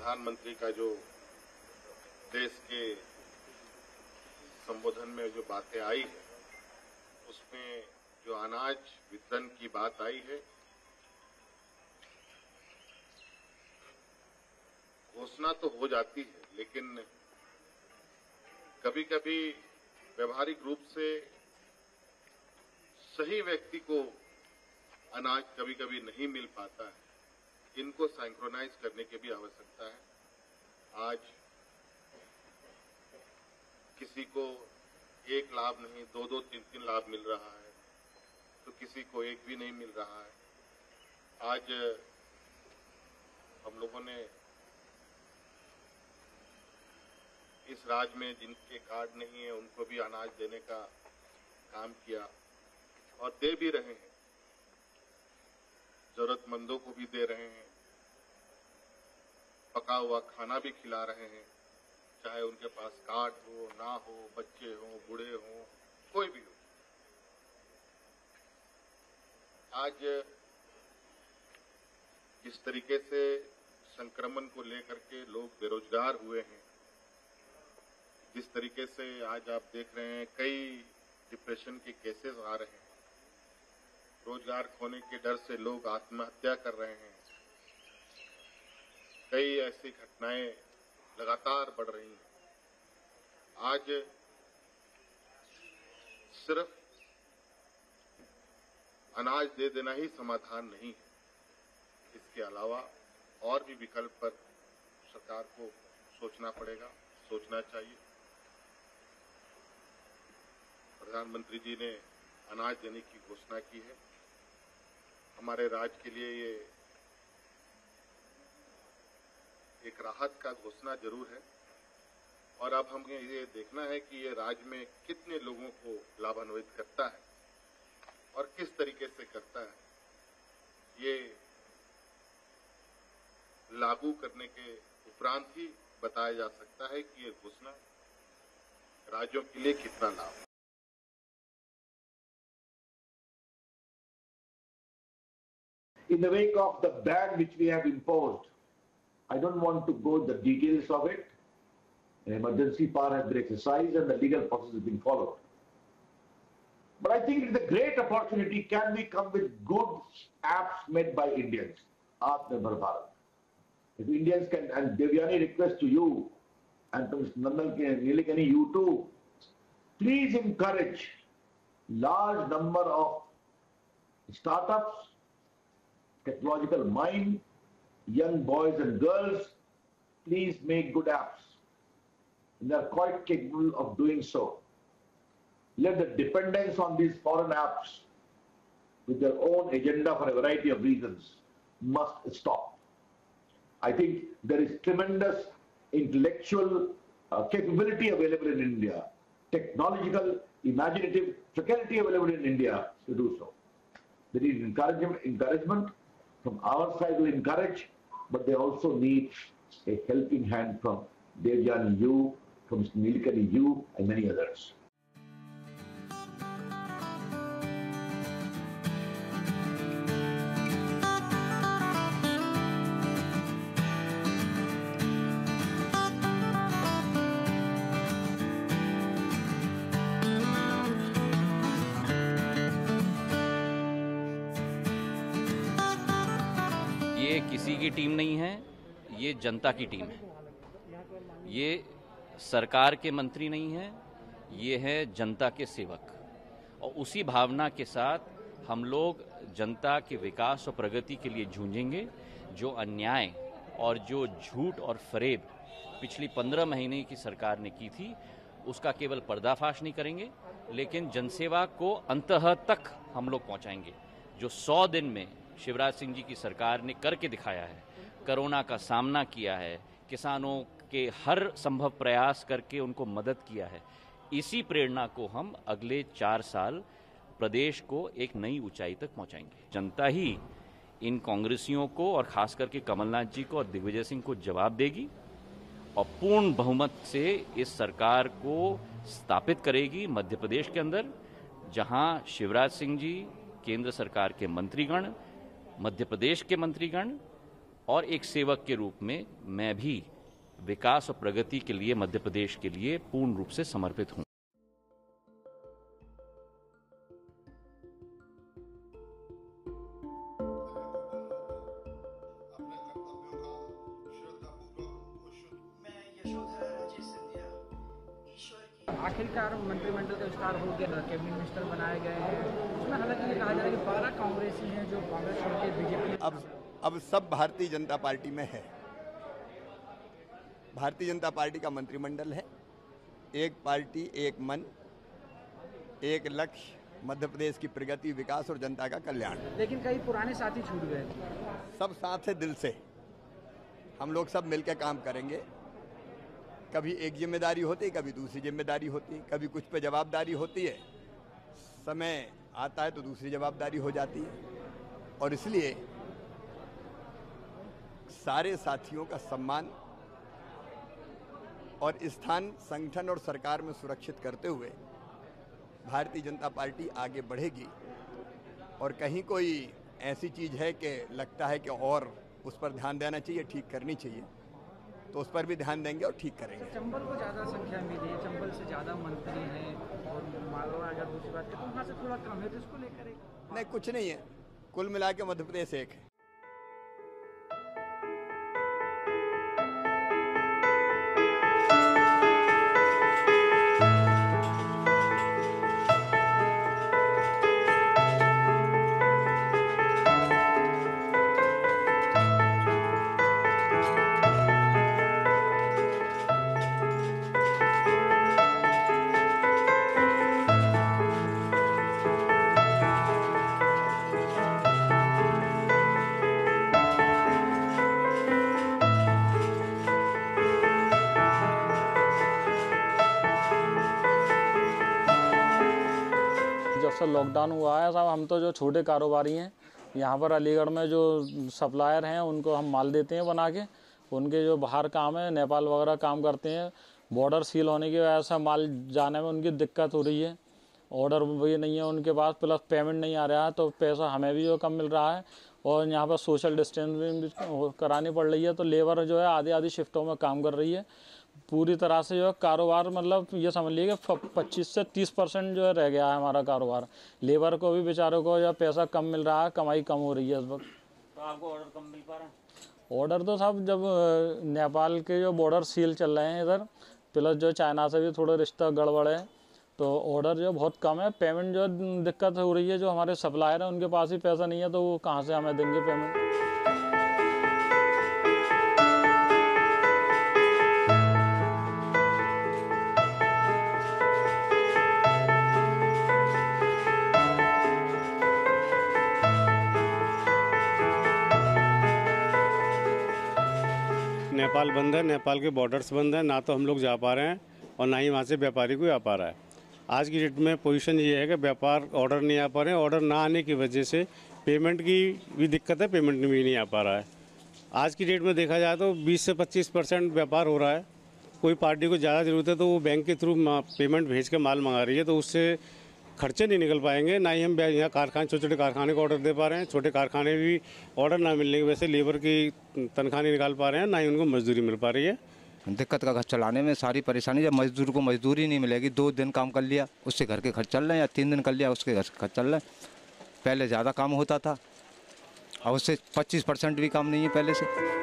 प्रधानमंत्री का जो देश के संबोधन में जो बातें आई है, उसमें जो अनाज वितरण की बात आई है, घोषणा तो हो जाती है, लेकिन कभी कभी व्यवहारिक रूप से सही व्यक्ति को अनाज कभी कभी नहीं मिल पाता है। इनको सिंक्रोनाइज करने की भी आवश्यकता है। आज किसी को एक लाभ नहीं, दो तीन लाभ मिल रहा है, तो किसी को एक भी नहीं मिल रहा है। आज हम लोगों ने इस राज्य में जिनके कार्ड नहीं है उनको भी अनाज देने का काम किया और दे भी रहे हैं, जरूरतमंदों को भी दे रहे हैं, पका हुआ खाना भी खिला रहे हैं, चाहे उनके पास कार्ड हो ना हो, बच्चे हो, बूढ़े हो, कोई भी हो। आज जिस तरीके से संक्रमण को लेकर के लोग बेरोजगार हुए हैं, जिस तरीके से आज आप देख रहे हैं कई डिप्रेशन के केसेस आ रहे हैं, रोजगार खोने के डर से लोग आत्महत्या कर रहे हैं, कई ऐसी घटनाएं लगातार बढ़ रही हैं। आज सिर्फ अनाज दे देना ही समाधान नहीं है, इसके अलावा और भी विकल्प पर सरकार को सोचना पड़ेगा, सोचना चाहिए। प्रधानमंत्री जी ने अनाज देने की घोषणा की है। हमारे राज्य के लिए ये एक राहत का घोषणा जरूर है, और अब हमें ये देखना है कि ये राज्य में कितने लोगों को लाभान्वित करता है और किस तरीके से करता है। ये लागू करने के उपरांत ही बताया जा सकता है कि ये घोषणा राज्यों के लिए कितना लाभ है। In the wake of the ban which we have imposed, I don't want to go into the details of it. An emergency power has been exercised and the legal process has been followed. But I think it's a great opportunity. Can we come with good apps made by Indians? Atmanirbhar Bharat. If Indians can, and Devyani request to you, and to Mr. Nilekani, you too, please encourage large number of startups, technological mind, young boys and girls. Please make good apps. And they are quite capable of doing so. Let the dependence on these foreign apps with their own agenda for a variety of reasons must stop. I think there is tremendous intellectual capability available in India, technological, imaginative faculty available in India to do so. There is encouragement from our side to encourage, but they also need a helping hand from Devyani you, from Mr. Nilekani you, and many others. ये किसी की team नहीं है, ये जनता की team है। ये सरकार के मंत्री नहीं है, ये है जनता के सेवक। और उसी भावना के साथ हम लोग जनता के विकास और प्रगति के लिए जूझेंगे। जो अन्याय और जो झूठ और फरेब पिछली 15 महीने की सरकार ने की थी, उसका केवल पर्दाफाश नहीं करेंगे, लेकिन जनसेवा को अंततः तक हम लोग पहुंचाएंगे। जो 100 दिन में शिवराज सिंह जी की सरकार ने करके दिखाया है, कोरोना का सामना किया है, किसानों के हर संभव प्रयास करके उनको मदद किया है, इसी प्रेरणा को हम अगले 4 साल प्रदेश को एक नई ऊंचाई तक पहुंचाएंगे। जनता ही इन कांग्रेसियों को और खास करके कमलनाथ जी को और दिग्विजय सिंह को जवाब देगी और पूर्ण बहुमत से इस सरकार को स्थापित करेगी मध्य प्रदेश के अंदर, जहां शिवराज सिंह जी, केंद्र सरकार के मंत्रीगण, मध्य प्रदेश के मंत्रीगण और एक सेवक के रूप में मैं भी विकास और प्रगति के लिए मध्य प्रदेश के लिए पूर्ण रूप से समर्पित हूं। आखिरकार मंत्रिमंडल का विस्तार हो गया, कैबिनेट मिनिस्टर बनाए गए हैं। उसमें हालांकि ये कहा जा रहा है कि 12 कांग्रेसी हैं जो कांग्रेस छोड़ के बीजेपी। अब सब भारतीय जनता पार्टी में है। भारतीय जनता पार्टी का मंत्रिमंडल है। एक पार्टी, एक मन, एक लक्ष्य, मध्य प्रदेश की प्रगति, विकास और जनता का कल्याण। लेकिन कई पुराने साथी छूट गए। सब साथ है दिल से। हम लोग सब मिलकर काम करेंगे। कभी एक जिम्मेदारी होती है, कभी दूसरी जिम्मेदारी होती है, कभी कुछ पे जवाबदारी होती है, समय आता है तो दूसरी जवाबदारी हो जाती है। और इसलिए सारे साथियों का सम्मान और स्थान संगठन और सरकार में सुरक्षित करते हुए भारतीय जनता पार्टी आगे बढ़ेगी। और कहीं कोई ऐसी चीज़ है कि लगता है कि और उस पर ध्यान देना चाहिए, ठीक करनी चाहिए, तो उस पर भी ध्यान देंगे और ठीक करेंगे। चंबल को ज़्यादा संख्या मिली है, चंबल से ज़्यादा मंत्री हैं और मालवा अगर दूसरी बात तो वहाँ से थोड़ा कम है, तो इसको लेकर नहीं, कुछ नहीं है। कुल मिला के मध्य प्रदेश एक है। जब से लॉकडाउन हुआ है साहब, हम तो जो छोटे कारोबारी हैं यहाँ पर अलीगढ़ में जो सप्लायर हैं उनको हम माल देते हैं बना के। उनके जो बाहर काम है, नेपाल वगैरह काम करते हैं, बॉर्डर सील होने की वजह से माल जाने में उनकी दिक्कत हो रही है। ऑर्डर भी नहीं है उनके पास, प्लस पेमेंट नहीं आ रहा है, तो पैसा हमें भी जो कम मिल रहा है। और यहाँ पर सोशल डिस्टेंसिंग भी करानी पड़ रही है, तो लेबर जो है आधी शिफ्टों में काम कर रही है। पूरी तरह से जो है कारोबार, मतलब ये समझ लीजिए कि 25 से 30% जो है रह गया है हमारा कारोबार। लेबर को भी बेचारों को जो पैसा कम मिल रहा है, कमाई कम हो रही है इस वक्त। तो आपको ऑर्डर कम मिल पा रहा है? ऑर्डर तो साहब जब नेपाल के जो बॉर्डर सील चल रहे हैं इधर, प्लस जो चाइना से भी थोड़ा रिश्ता गड़बड़ है, तो ऑर्डर जो बहुत कम है। पेमेंट जो दिक्कत हो रही है, जो हमारे सप्लायर हैं उनके पास ही पैसा नहीं है, तो वो कहाँ से हमें देंगे पेमेंट। नेपाल बंद है, नेपाल के बॉर्डर्स बंद हैं, ना तो हम लोग जा पा रहे हैं और ना ही वहाँ से व्यापारी कोई आ पा रहा है। आज की डेट में पोजीशन ये है कि व्यापार ऑर्डर नहीं आ पा रहे हैं। ऑर्डर ना आने की वजह से पेमेंट की भी दिक्कत है, पेमेंट भी नहीं आ पा रहा है। आज की डेट में देखा जाए तो 20 से 25% व्यापार हो रहा है। कोई पार्टी को ज़्यादा ज़रूरत है तो वो बैंक के थ्रू पेमेंट भेज के माल मंगा रही है, तो उससे खर्चे नहीं निकल पाएंगे। ना ही हम यहाँ कारखाने, छोटे छोटे कारखाने को ऑर्डर दे पा रहे हैं। छोटे कारखाने भी ऑर्डर ना मिलने की वजह से लेबर की तनख्वाह नहीं निकाल पा रहे हैं, ना ही उनको मजदूरी मिल पा रही है। दिक्कत का घर चलाने में सारी परेशानी। जब मजदूर को मजदूरी नहीं मिलेगी, 2 दिन काम कर लिया उससे घर के खर्च चल रहे हैं, या 3 दिन कर लिया उसके घर खर्च चल रहे हैं। पहले ज़्यादा काम होता था और उससे 25% भी काम नहीं है पहले से।